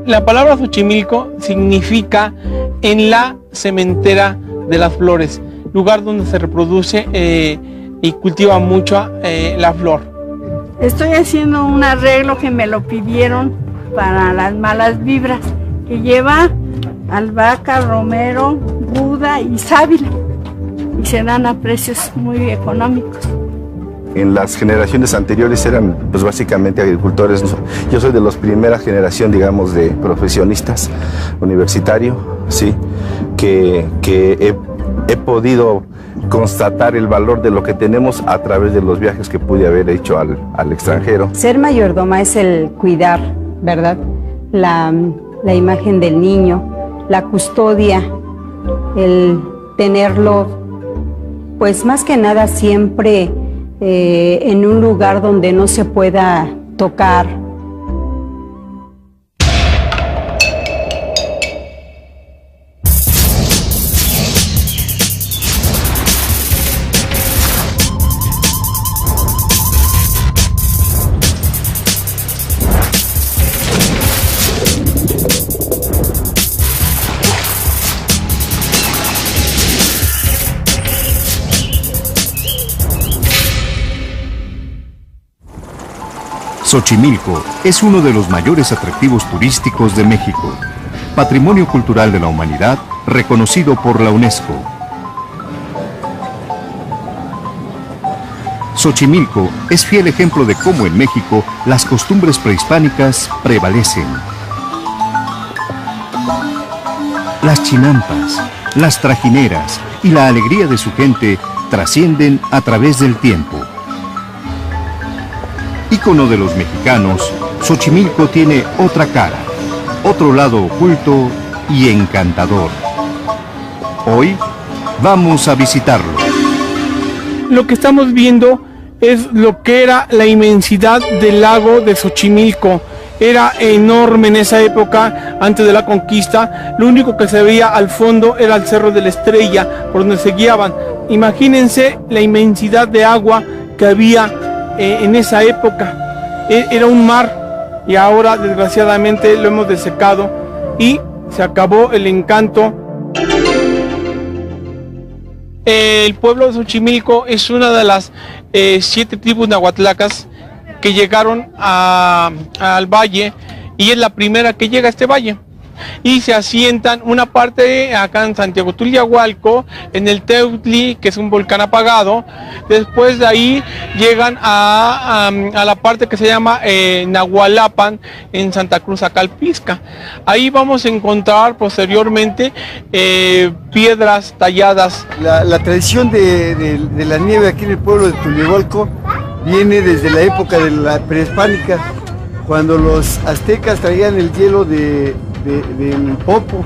La palabra Xochimilco significa en la cementera de las flores, lugar donde se reproduce y cultiva mucho la flor. Estoy haciendo un arreglo que me lo pidieron para las malas vibras, que lleva albahaca, romero, ruda y sábila, y se dan a precios muy económicos. En las generaciones anteriores eran pues básicamente agricultores. Yo soy de la primera generación, digamos, de profesionistas universitarios, sí, que he podido constatar el valor de lo que tenemos a través de los viajes que pude haber hecho al extranjero. Ser mayordoma es el cuidar, ¿verdad? La imagen del niño, la custodia, el tenerlo, pues más que nada siempre en un lugar donde no se pueda tocar. Xochimilco es uno de los mayores atractivos turísticos de México, Patrimonio Cultural de la Humanidad reconocido por la UNESCO. Xochimilco es fiel ejemplo de cómo en México las costumbres prehispánicas prevalecen. Las chinampas, las trajineras y la alegría de su gente trascienden a través del tiempo. Ícono de los mexicanos, Xochimilco tiene otra cara, otro lado oculto y encantador. Hoy vamos a visitarlo. Lo que estamos viendo es lo que era la inmensidad del lago de Xochimilco. Era enorme en esa época, antes de la conquista. Lo único que se veía al fondo era el Cerro de la Estrella, por donde se guiaban. Imagínense la inmensidad de agua que había en esa época. Era un mar y ahora desgraciadamente lo hemos desecado y se acabó el encanto. El pueblo de Xochimilco es una de las 7 tribus nahuatlacas que llegaron al valle y es la primera que llega a este valle. Y se asientan una parte acá en Santiago Tuliahualco, en el Teutli, que es un volcán apagado. Después de ahí llegan a la parte que se llama Nahualapan, en Santa Cruz Acalpisca. Ahí vamos a encontrar posteriormente piedras talladas. La tradición de la nieve aquí en el pueblo de Tuliahualco viene desde la época de la prehispánica, cuando los aztecas traían el hielo del Popo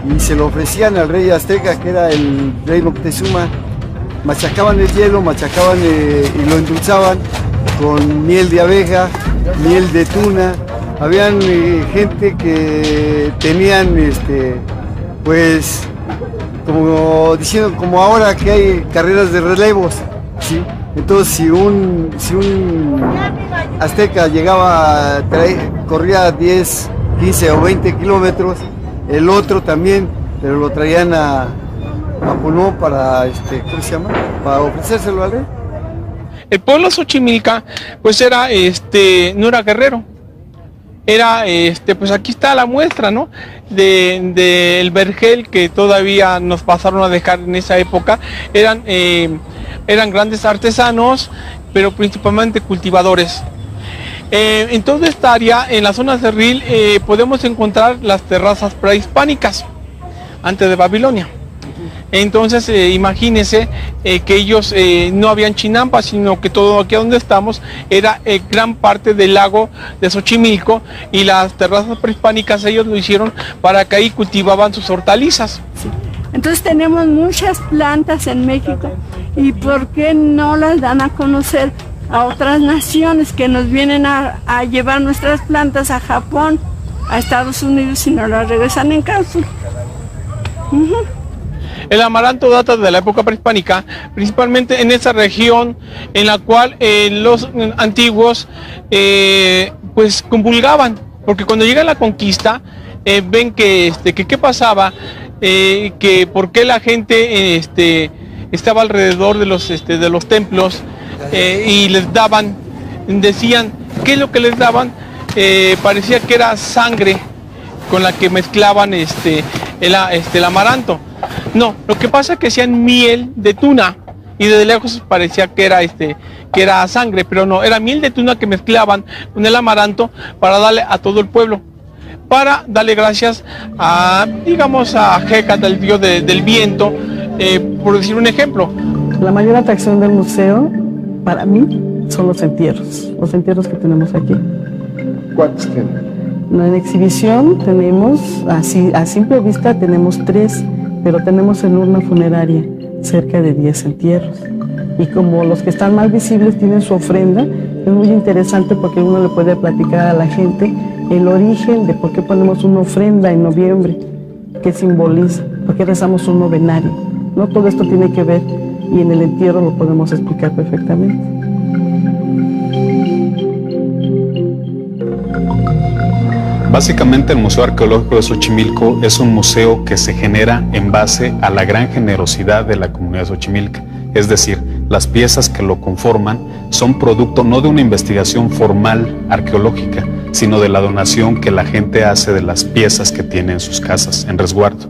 y se lo ofrecían al rey azteca, que era el rey Moctezuma. Machacaban el hielo, y lo endulzaban con miel de abeja, miel de tuna. Habían gente que tenían, pues, como diciendo, como ahora que hay carreras de relevos, ¿sí? Entonces, si un azteca llegaba, corría 10, 15 o 20 kilómetros, el otro también, pero lo traían a pulmón para, ¿cómo se llama? Para ofrecérselo al rey. El pueblo Xochimilca, pues era, no era guerrero. Era, pues aquí está la muestra, ¿no? Del vergel que todavía nos pasaron a dejar en esa época. Eran grandes artesanos, pero principalmente cultivadores. En toda esta área, en la zona cerril, podemos encontrar las terrazas prehispánicas, antes de Babilonia. Entonces, imagínense que ellos no habían chinampas, sino que todo aquí donde estamos era gran parte del lago de Xochimilco, y las terrazas prehispánicas ellos lo hicieron para que ahí cultivaban sus hortalizas. Sí. Entonces tenemos muchas plantas en México, y ¿por qué no las dan a conocer a otras naciones que nos vienen a llevar nuestras plantas a Japón, a Estados Unidos, y nos las regresan en cápsula? El amaranto data de la época prehispánica, principalmente en esa región en la cual los antiguos pues comulgaban, porque cuando llega la conquista, ven que qué pasaba, que por qué la gente estaba alrededor de los templos y les daban, decían, ¿qué es lo que les daban? Parecía que era sangre con la que mezclaban el amaranto. No, lo que pasa es que hacían miel de tuna y desde lejos parecía que era sangre, pero no, era miel de tuna que mezclaban con el amaranto para darle a todo el pueblo, para darle gracias a, digamos, a Hécate, el dios del viento, por decir un ejemplo. La mayor atracción del museo, para mí, son los entierros que tenemos aquí. ¿Cuántos tienen? En exhibición tenemos, a simple vista tenemos 3, pero tenemos en urna funeraria cerca de 10 entierros. Y como los que están más visibles tienen su ofrenda, es muy interesante porque uno le puede platicar a la gente el origen de por qué ponemos una ofrenda en noviembre, qué simboliza, por qué rezamos un novenario. No todo esto tiene que ver y en el entierro lo podemos explicar perfectamente. Básicamente el Museo Arqueológico de Xochimilco es un museo que se genera en base a la gran generosidad de la comunidad de Xochimilco. Es decir, las piezas que lo conforman son producto no de una investigación formal arqueológica, sino de la donación que la gente hace de las piezas que tiene en sus casas en resguardo.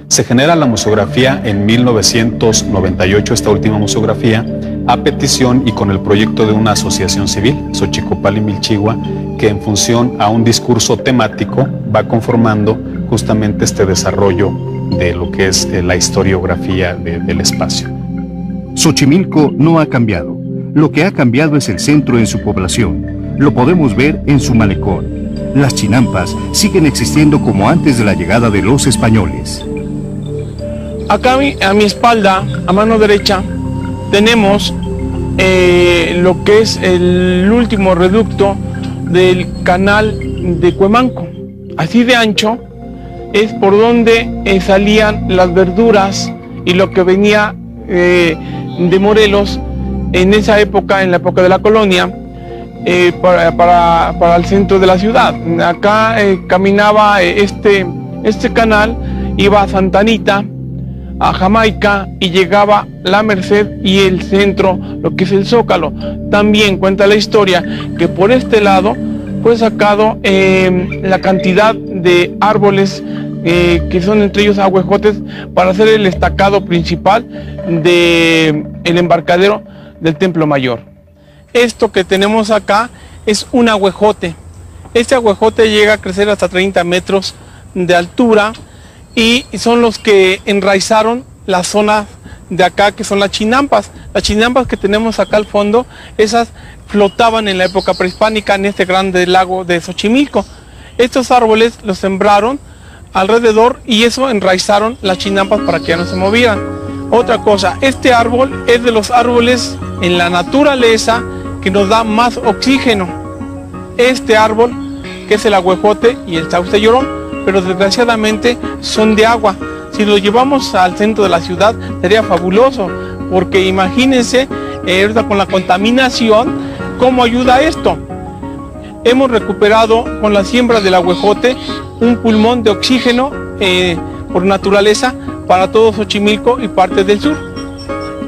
Se genera la museografía en 1998, esta última museografía, a petición y con el proyecto de una asociación civil, Xochicopal y Milchihua, que en función a un discurso temático va conformando justamente este desarrollo de lo que es la historiografía del espacio. Xochimilco no ha cambiado. Lo que ha cambiado es el centro en su población. Lo podemos ver en su malecón. Las chinampas siguen existiendo como antes de la llegada de los españoles. Acá a mi espalda, a mano derecha, tenemos lo que es el último reducto del canal de Cuemanco. Así de ancho es por donde salían las verduras y lo que venía de Morelos en esa época, en la época de la colonia, para el centro de la ciudad. Acá caminaba este canal, iba a Santa Anita, a Jamaica y llegaba La Merced y el centro, lo que es el Zócalo. También cuenta la historia que por este lado fue sacado la cantidad de árboles que son entre ellos ahuejotes para hacer el estacado principal del embarcadero del Templo Mayor. Esto que tenemos acá es un ahuejote. Este ahuejote llega a crecer hasta 30 metros de altura y son los que enraizaron la zona de acá, que son las chinampas. Las chinampas que tenemos acá al fondo, esas flotaban en la época prehispánica en este grande lago de Xochimilco. Estos árboles los sembraron alrededor y eso enraizaron las chinampas para que ya no se movieran. Otra cosa, este árbol es de los árboles en la naturaleza que nos da más oxígeno. Este árbol, que es el ahuejote y el sauce llorón, pero desgraciadamente son de agua. Si lo llevamos al centro de la ciudad sería fabuloso, porque imagínense ahorita con la contaminación, ¿cómo ayuda esto? Hemos recuperado con la siembra del ahuejote un pulmón de oxígeno por naturaleza para todo Xochimilco y parte del sur.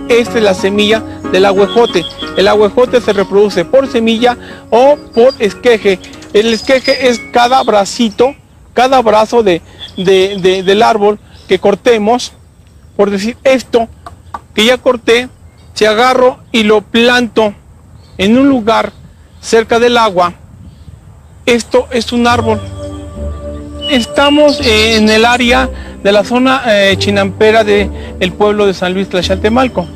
Esta es la semilla del ahuejote. El ahuejote se reproduce por semilla o por esqueje. El esqueje es cada bracito, cada brazo del árbol que cortemos. Por decir esto que ya corté, si agarro y lo planto en un lugar cerca del agua, esto es un árbol. Estamos en el área de la zona chinampera del pueblo de San Luis Tlaxcaltemalco.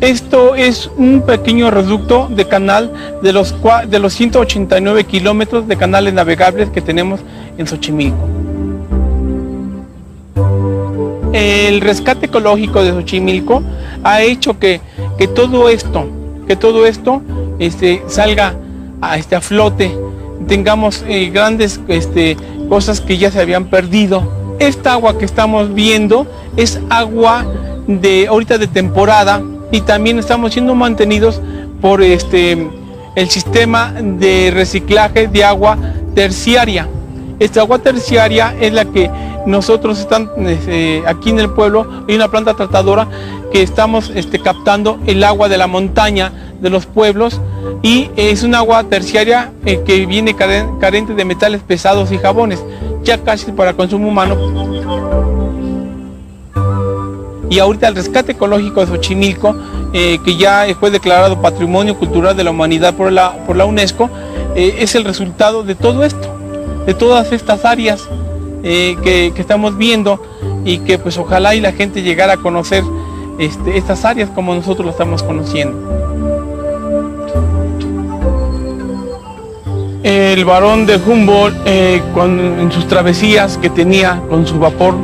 Esto es un pequeño reducto de canal de los 189 kilómetros de canales navegables que tenemos en Xochimilco. El rescate ecológico de Xochimilco ha hecho que todo esto salga a flote, tengamos grandes cosas que ya se habían perdido. Esta agua que estamos viendo es agua ahorita de temporada y también estamos siendo mantenidos por el sistema de reciclaje de agua terciaria. Esta agua terciaria es la que nosotros están aquí en el pueblo, hay una planta tratadora que estamos captando el agua de la montaña de los pueblos, y es un agua terciaria que viene carente de metales pesados y jabones, ya casi para consumo humano. Y ahorita el rescate ecológico de Xochimilco, que ya fue declarado Patrimonio Cultural de la Humanidad por la UNESCO, es el resultado de todo esto, de todas estas áreas que estamos viendo, y que pues ojalá y la gente llegara a conocer estas áreas como nosotros lo estamos conociendo. El Barón de Humboldt, en sus travesías que tenía con su vapor,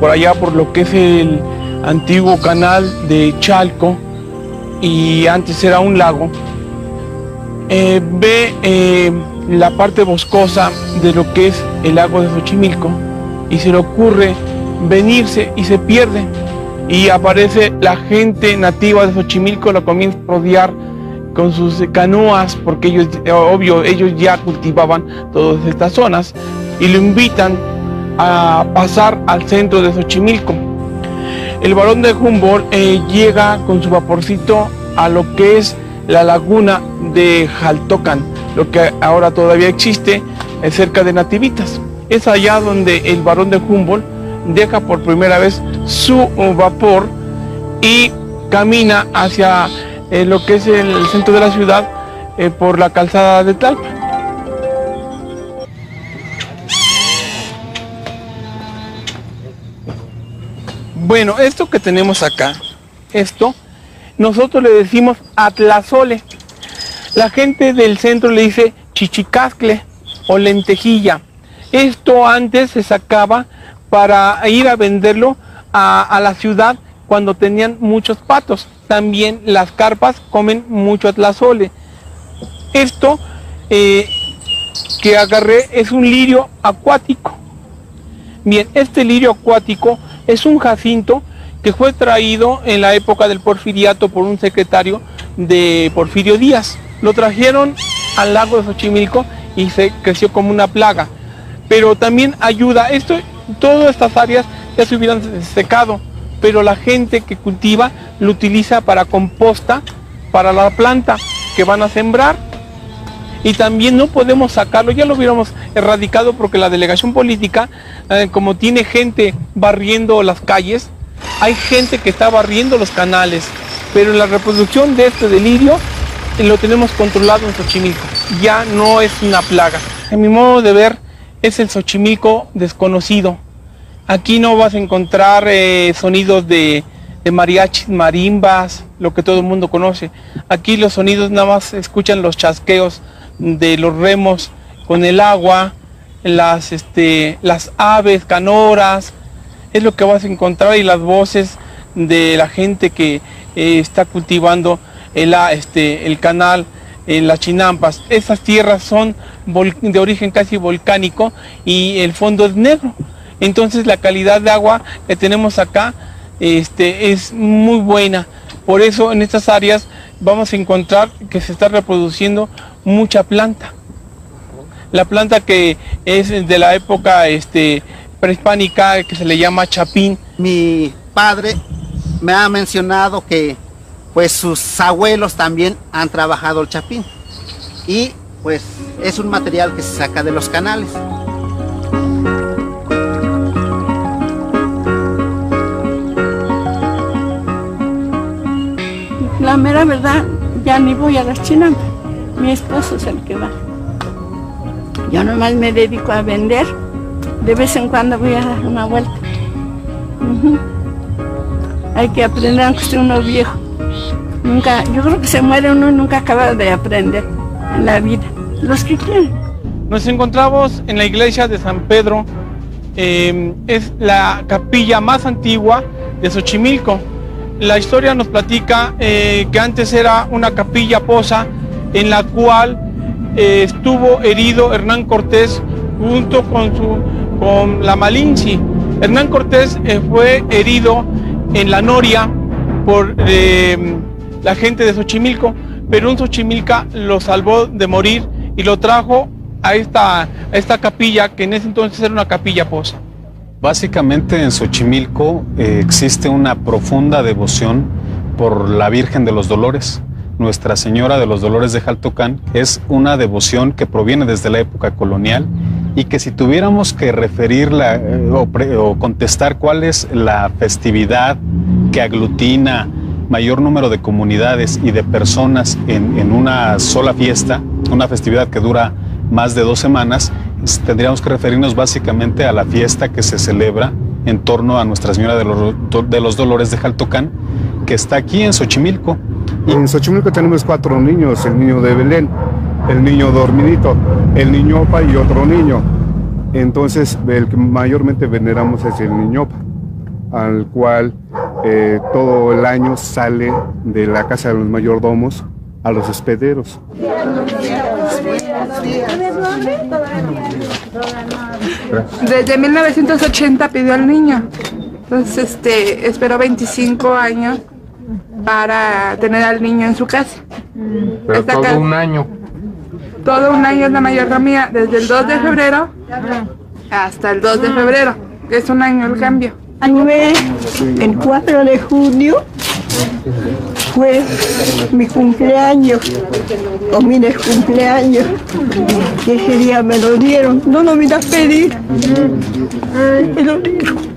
por allá por lo que es el antiguo canal de Chalco, y antes era un lago, ve la parte boscosa de lo que es el lago de Xochimilco, y se le ocurre venirse y se pierde, y aparece la gente nativa de Xochimilco, lo comienza a rodear con sus canoas, porque ellos ya cultivaban todas estas zonas, y lo invitan a pasar al centro de Xochimilco. El Barón de Humboldt llega con su vaporcito a lo que es la laguna de Jaltocan, lo que ahora todavía existe cerca de Nativitas. Es allá donde el Barón de Humboldt deja por primera vez su vapor y camina hacia lo que es el centro de la ciudad por la calzada de Tlalpan. Bueno, esto que tenemos acá, nosotros le decimos atlazole. La gente del centro le dice chichicascle o lentejilla. Esto antes se sacaba para ir a venderlo a la ciudad cuando tenían muchos patos. También las carpas comen mucho atlazole. Esto que agarré es un lirio acuático. Bien, este lirio acuático es un jacinto que fue traído en la época del porfiriato por un secretario de Porfirio Díaz. Lo trajeron al lago de Xochimilco y se creció como una plaga. Pero también ayuda, todas estas áreas ya se hubieran secado, pero la gente que cultiva lo utiliza para composta, para la planta que van a sembrar. Y también no podemos sacarlo, ya lo hubiéramos erradicado, porque la delegación política, como tiene gente barriendo las calles, hay gente que está barriendo los canales, pero la reproducción de este lirio lo tenemos controlado en Xochimilco, ya no es una plaga. En mi modo de ver, es el Xochimilco desconocido. Aquí no vas a encontrar sonidos de mariachis, marimbas, lo que todo el mundo conoce. Aquí los sonidos nada más se escuchan los chasqueos de los remos con el agua, las aves canoras, es lo que vas a encontrar, y las voces de la gente que está cultivando el canal en las chinampas. Esas tierras son de origen casi volcánico y el fondo es negro. Entonces la calidad de agua que tenemos acá es muy buena. Por eso en estas áreas vamos a encontrar que se está reproduciendo mucha planta. La planta que es de la época prehispánica, que se le llama chapín. Mi padre me ha mencionado que pues sus abuelos también han trabajado el chapín, y pues es un material que se saca de los canales. La mera verdad, ya ni voy a las chinampas, mi esposo es el que va. Yo nomás me dedico a vender, de vez en cuando voy a dar una vuelta. Hay que aprender aunque esté uno viejo. Yo creo que se muere uno y nunca acaba de aprender en la vida, los que quieren. Nos encontramos en la iglesia de San Pedro, es la capilla más antigua de Xochimilco. La historia nos platica que antes era una capilla poza en la cual estuvo herido Hernán Cortés junto con la Malinche. Hernán Cortés fue herido en la Noria por la gente de Xochimilco, pero un xochimilca lo salvó de morir y lo trajo a esta capilla, que en ese entonces era una capilla poza. Básicamente en Xochimilco existe una profunda devoción por la Virgen de los Dolores. Nuestra Señora de los Dolores de Jaltocán es una devoción que proviene desde la época colonial y que si tuviéramos que referirla o contestar cuál es la festividad que aglutina mayor número de comunidades y de personas en una sola fiesta, una festividad que dura más de 2 semanas, tendríamos que referirnos básicamente a la fiesta que se celebra en torno a Nuestra Señora de los Dolores de Jaltocán, que está aquí en Xochimilco. En Xochimilco tenemos 4 niños, el niño de Belén, el niño dormidito, el niñopa y otro niño. Entonces el que mayormente veneramos es el niñopa, al cual todo el año sale de la casa de los mayordomos a los hospederos. Desde 1980 pidió al niño, entonces esperó 25 años para tener al niño en su casa. Pero todo un año. Todo un año es la mayordomía, desde el 2 de febrero hasta el 2 de febrero, que es un año el cambio. El 4 de junio fue mi cumpleaños, o mi descumpleaños, y ese día me lo dieron, no lo vine a pedir, me lo dieron.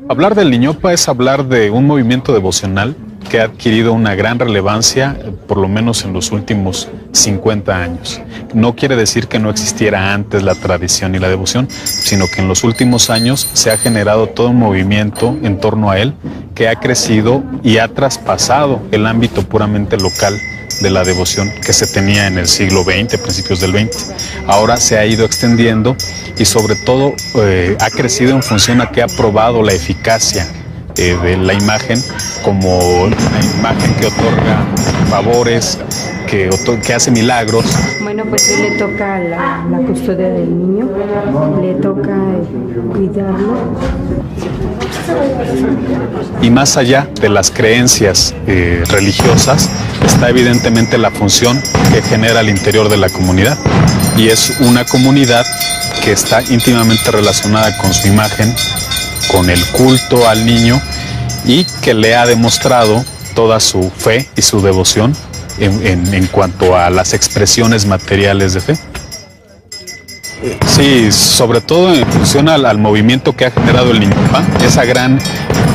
Hablar del Niñopa es hablar de un movimiento devocional que ha adquirido una gran relevancia, por lo menos en los últimos 50 años. No quiere decir que no existiera antes la tradición y la devoción, sino que en los últimos años se ha generado todo un movimiento en torno a él que ha crecido y ha traspasado el ámbito puramente local de la devoción que se tenía en el siglo XX, principios del XX. Ahora se ha ido extendiendo y sobre todo ha crecido en función a que ha probado la eficacia de la imagen como una imagen que otorga favores, que hace milagros. Bueno, pues él le toca la custodia del niño, le toca cuidarlo. Y más allá de las creencias religiosas, está evidentemente la función que genera al interior de la comunidad. Y es una comunidad que está íntimamente relacionada con su imagen, con el culto al niño, y que le ha demostrado toda su fe y su devoción en cuanto a las expresiones materiales de fe. Sí, sobre todo en función al movimiento que ha generado el Niñopa, esa gran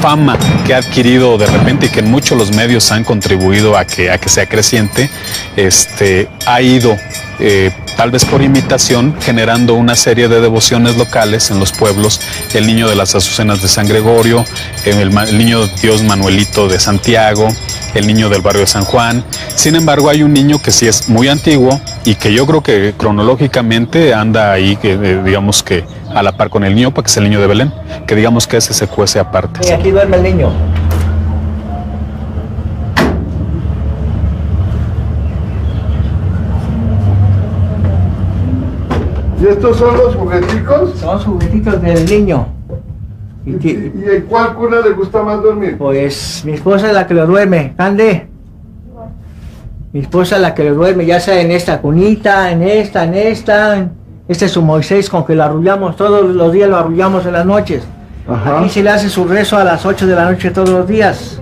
fama que ha adquirido de repente y que en muchos los medios han contribuido a que sea creciente, ha ido tal vez por imitación generando una serie de devociones locales en los pueblos, el niño de las azucenas de San Gregorio, el niño Dios Manuelito de Santiago, el niño del barrio de San Juan. Sin embargo, hay un niño que sí es muy antiguo y que yo creo que cronológicamente anda ahí, digamos que a la par con el niño, que es el niño de Belén, que digamos que ese se cuece aparte. Y aquí duerme el niño. ¿Y estos son los jugueticos? Son los juguetitos del niño. ¿Y en cuál cuna le gusta más dormir? Pues mi esposa es la que lo duerme, Cande. Mi esposa es la que lo duerme, ya sea en esta cunita, en esta. Este es su Moisés con que lo arrullamos, todos los días lo arrullamos en las noches. Ajá. Aquí se le hace su rezo a las 8 de la noche todos los días.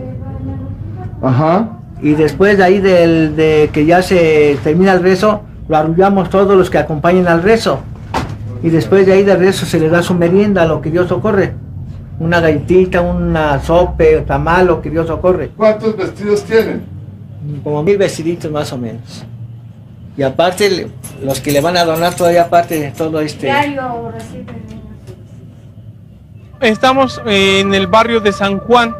Ajá. Y después de ahí de que ya se termina el rezo, lo arrullamos todos los que acompañen al rezo. Y después de ahí del rezo se le da su merienda, lo que Dios socorre. Una galletita, una sope, tamal, lo que Dios socorre. ¿Cuántos vestidos tienen? Como 1000 vestiditos más o menos. Y aparte, los que le van a donar todavía aparte de todo Estamos en el barrio de San Juan.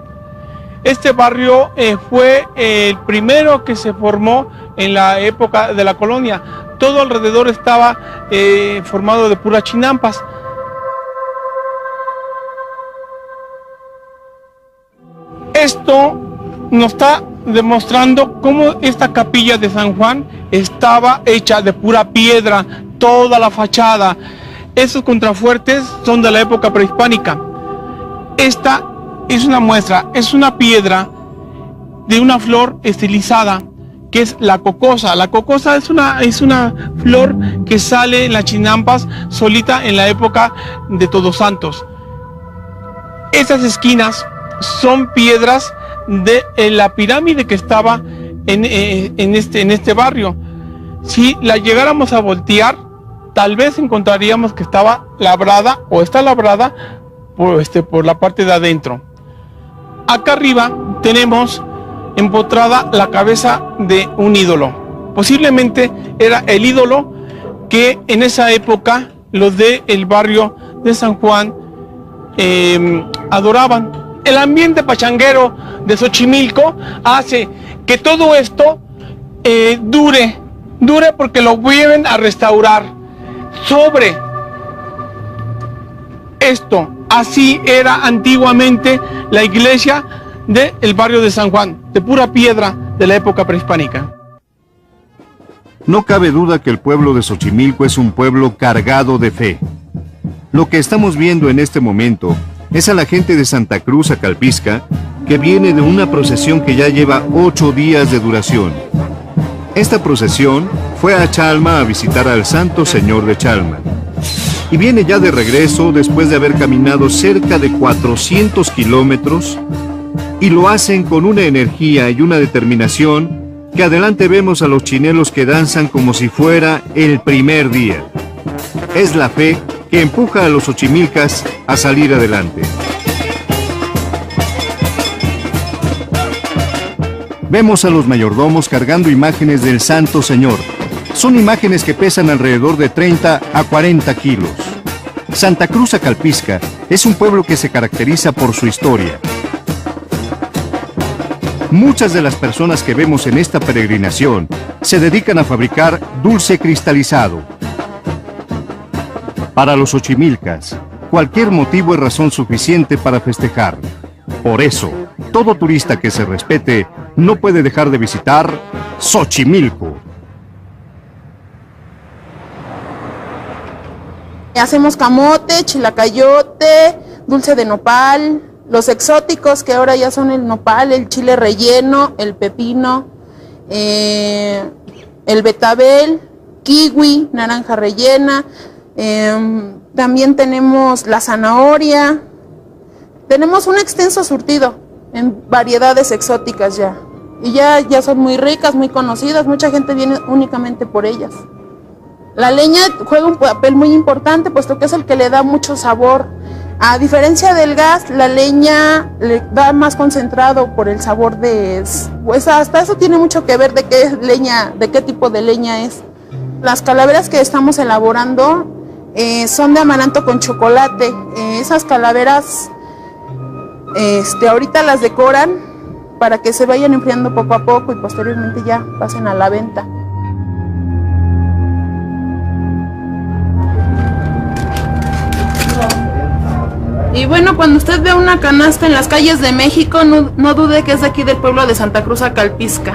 Este barrio fue el primero que se formó en la época de la colonia. Todo alrededor estaba formado de puras chinampas. Esto nos está demostrando cómo esta capilla de San Juan estaba hecha de pura piedra, toda la fachada. Esos contrafuertes son de la época prehispánica. Esta es una muestra, es una piedra de una flor estilizada que es la cocosa. La cocosa es una flor que sale en las chinampas solita en la época de Todos Santos. Esas esquinas son piedras de la pirámide que estaba en este barrio. Si la llegáramos a voltear, tal vez encontraríamos que estaba labrada o está labrada por la parte de adentro. Acá arriba tenemos empotrada la cabeza de un ídolo. Posiblemente era el ídolo que en esa época los del barrio de San Juan adoraban. El ambiente pachanguero de Xochimilco hace que todo esto dure porque lo vuelven a restaurar. Sobre esto, así era antiguamente la iglesia del barrio de San Juan, de pura piedra de la época prehispánica. No cabe duda que el pueblo de Xochimilco es un pueblo cargado de fe. Lo que estamos viendo en este momento es a la gente de Santa Cruz Acalpisca, que viene de una procesión que ya lleva 8 días de duración. Esta procesión fue a Chalma a visitar al Santo Señor de Chalma. Y viene ya de regreso después de haber caminado cerca de 400 kilómetros, y lo hacen con una energía y una determinación que adelante vemos a los chinelos que danzan como si fuera el primer día. Es la fe que empuja a los xochimilcas a salir adelante. Vemos a los mayordomos cargando imágenes del Santo Señor. Son imágenes que pesan alrededor de 30 a 40 kilos. Santa Cruz Acalpisca es un pueblo que se caracteriza por su historia. Muchas de las personas que vemos en esta peregrinación se dedican a fabricar dulce cristalizado. Para los xochimilcas, cualquier motivo es razón suficiente para festejar. Por eso, todo turista que se respete no puede dejar de visitar Xochimilco. Hacemos camote, chilacayote, dulce de nopal, los exóticos que ahora ya son el nopal, el chile relleno, el pepino, el betabel, kiwi, naranja rellena, también tenemos la zanahoria. Tenemos un extenso surtido en variedades exóticas ya. Y ya son muy ricas, muy conocidas, mucha gente viene únicamente por ellas. La leña juega un papel muy importante, puesto que es el que le da mucho sabor. A diferencia del gas, la leña le da más concentrado por el sabor pues hasta eso tiene mucho que ver de qué leña, de qué tipo de leña es. Las calaveras que estamos elaborando son de amaranto con chocolate. Esas calaveras ahorita las decoran para que se vayan enfriando poco a poco y posteriormente ya pasen a la venta. Y bueno, cuando usted ve una canasta en las calles de México, no dude que es de aquí del pueblo de Santa Cruz Acalpisca.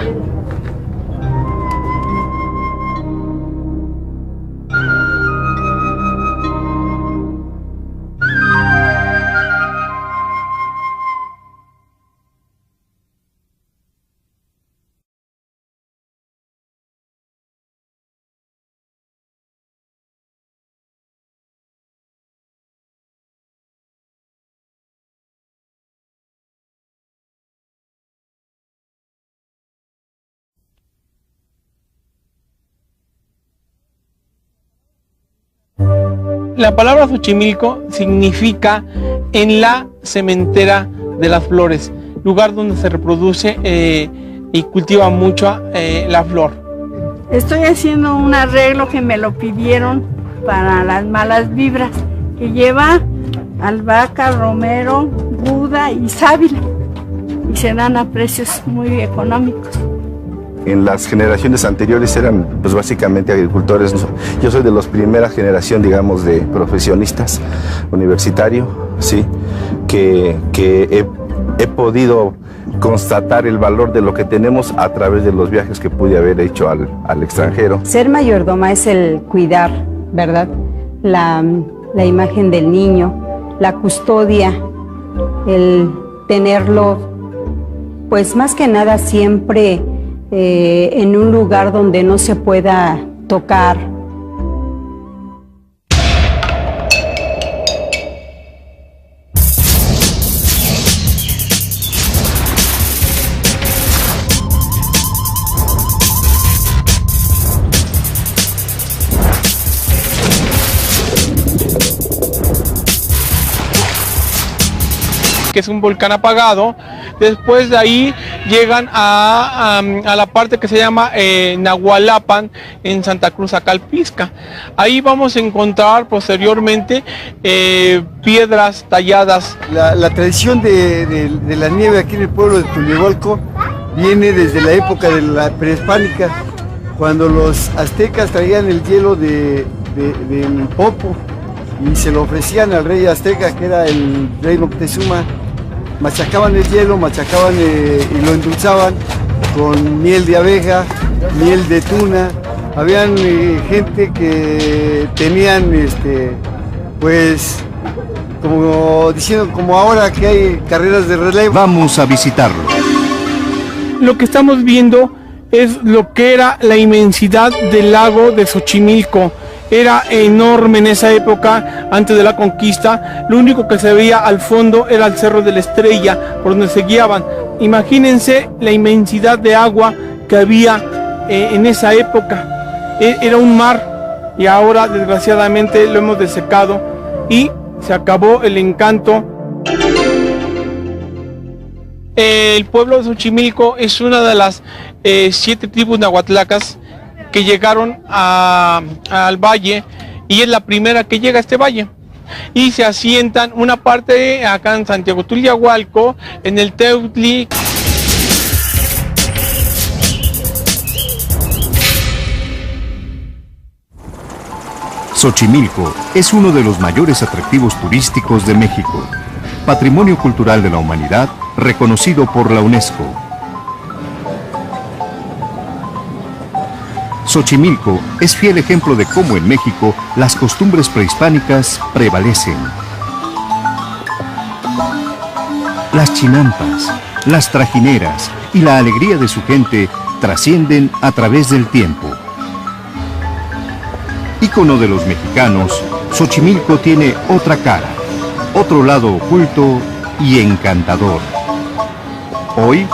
La palabra Xochimilco significa en la cementera de las flores, lugar donde se reproduce y cultiva mucho la flor. Estoy haciendo un arreglo que me lo pidieron para las malas vibras, que lleva albahaca, romero, ruda y sábila, y se dan a precios muy económicos. En las generaciones anteriores eran pues básicamente agricultores. Yo soy de la primera generación, digamos, de profesionistas universitarios, ¿sí? que he podido constatar el valor de lo que tenemos a través de los viajes que pude haber hecho al extranjero. Ser mayordoma es el cuidar, ¿verdad? La imagen del niño, la custodia, el tenerlo, pues más que nada siempre en un lugar donde no se pueda tocar. Que es un volcán apagado. Después de ahí llegan a la parte que se llama Nahualapan, en Santa Cruz Acalpisca. Ahí vamos a encontrar posteriormente piedras talladas. La tradición de la nieve aquí en el pueblo de Tulyehualco viene desde la época de la prehispánica, cuando los aztecas traían el hielo del Popo y se lo ofrecían al rey azteca, que era el rey Moctezuma. Machacaban el hielo, y lo endulzaban con miel de abeja, miel de tuna. Habían gente que tenían, pues, como diciendo, como ahora que hay carreras de relevo. Vamos a visitarlo. Lo que estamos viendo es lo que era la inmensidad del lago de Xochimilco. Era enorme en esa época, antes de la conquista. Lo único que se veía al fondo era el Cerro de la Estrella, por donde se guiaban. Imagínense la inmensidad de agua que había en esa época. Era un mar, y ahora desgraciadamente lo hemos desecado y se acabó el encanto. El pueblo de Xochimilco es una de las 7 tribus nahuatlacas que llegaron al valle, y es la primera que llega a este valle, y se asientan una parte acá en Santiago Tulyehualco, en el Teutli. Xochimilco es uno de los mayores atractivos turísticos de México, Patrimonio Cultural de la Humanidad reconocido por la UNESCO. Xochimilco es fiel ejemplo de cómo en México las costumbres prehispánicas prevalecen. Las chinampas, las trajineras y la alegría de su gente trascienden a través del tiempo. Ícono de los mexicanos, Xochimilco tiene otra cara, otro lado oculto y encantador. Hoy,